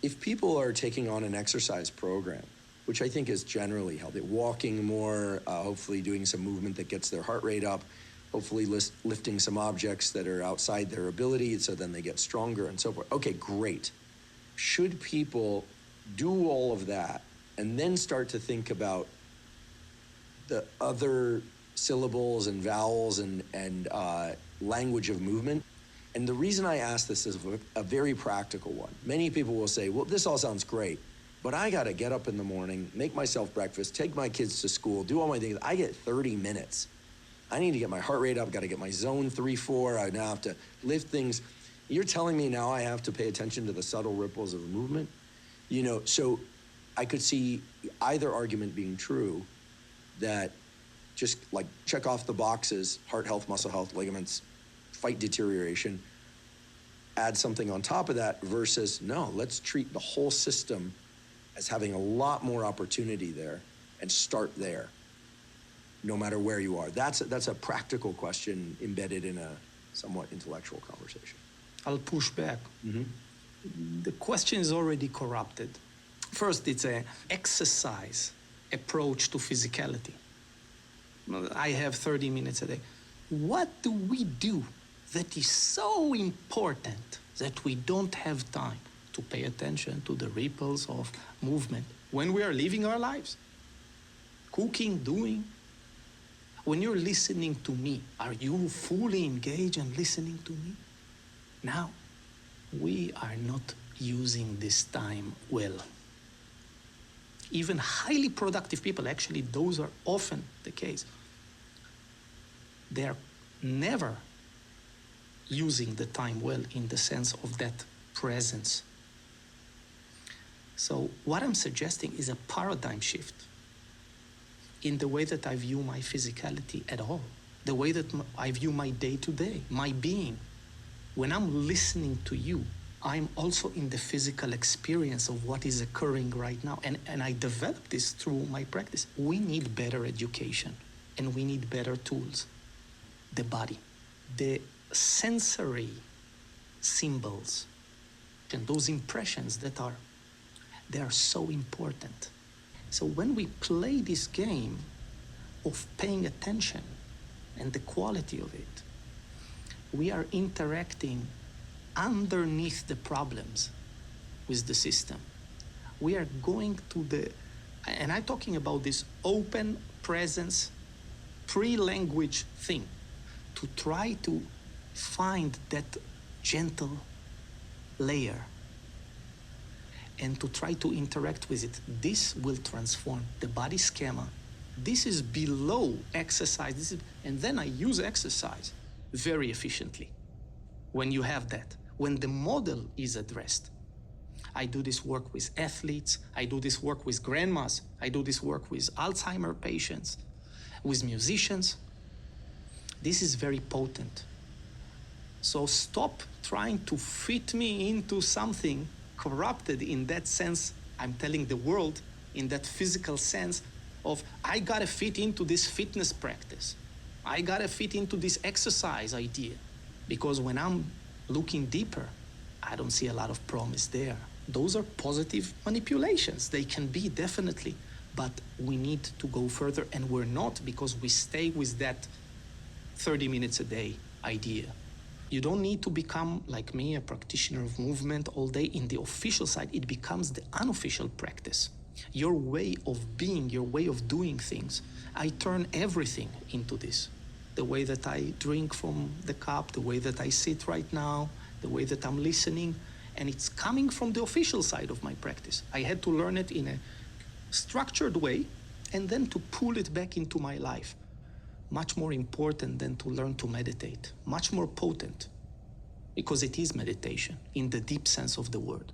if people are taking on an exercise program, which I think is generally healthy, walking more, hopefully doing some movement that gets their heart rate up, hopefully lifting some objects that are outside their ability, so then they get stronger and so forth. Okay, great. Should people do all of that and then start to think about the other syllables and vowels and language of movement? And the reason I ask this is a very practical one. Many people will say, well, this all sounds great, but I gotta get up in the morning, make myself breakfast, take my kids to school, do all my things. I get 30 minutes. I need to get my heart rate up, gotta get my zone 3-4, I now have to lift things. You're telling me now I have to pay attention to the subtle ripples of movement? You know, so I could see either argument being true, that just like check off the boxes, heart health, muscle health, ligaments, fight deterioration, add something on top of that, versus no, let's treat the whole system as having a lot more opportunity there and start there, no matter where you are. That's a practical question embedded in a somewhat intellectual conversation. I'll push back. Mm-hmm. The question is already corrupted. First, it's an exercise approach to physicality. I have 30 minutes a day. What do we do that is so important that we don't have time to pay attention to the ripples of movement when we are living our lives? Cooking, doing. When you're listening to me, are you fully engaged and listening to me? Now, we are not using this time well. Even highly productive people, actually those are often the case, they're never using the time well in the sense of that presence. So what I'm suggesting is a paradigm shift in the way that I view my physicality at all, the way that I view my day-to-day, my being. When I'm listening to you, I'm also in the physical experience of what is occurring right now. And I developed this through my practice. We need better education and we need better tools. The body, the sensory symbols, and those impressions they are so important. So when we play this game of paying attention and the quality of it, we are interacting underneath the problems with the system. We are going to and I'm talking about this open presence, pre-language thing, to try to find that gentle layer and to try to interact with it. This will transform the body schema. This is below exercise. And then I use exercise very efficiently when you have that, when the model is addressed. I do this work with athletes, I do this work with grandmas, I do this work with Alzheimer patients, with musicians. This is very potent. So stop trying to fit me into something corrupted in that sense. I'm telling the world in that physical sense of I gotta fit into this fitness practice. I gotta fit into this exercise idea. Because when I'm looking deeper, I don't see a lot of promise there. Those are positive manipulations. They can be, definitely, but we need to go further, and we're not, because we stay with that 30 minutes a day idea. You don't need to become, like me, a practitioner of movement all day. In the official side, it becomes the unofficial practice. Your way of being, your way of doing things. I turn everything into this. The way that I drink from the cup, the way that I sit right now, the way that I'm listening, and it's coming from the official side of my practice. I had to learn it in a structured way and then to pull it back into my life. Much more important than to learn to meditate, much more potent, because it is meditation in the deep sense of the word.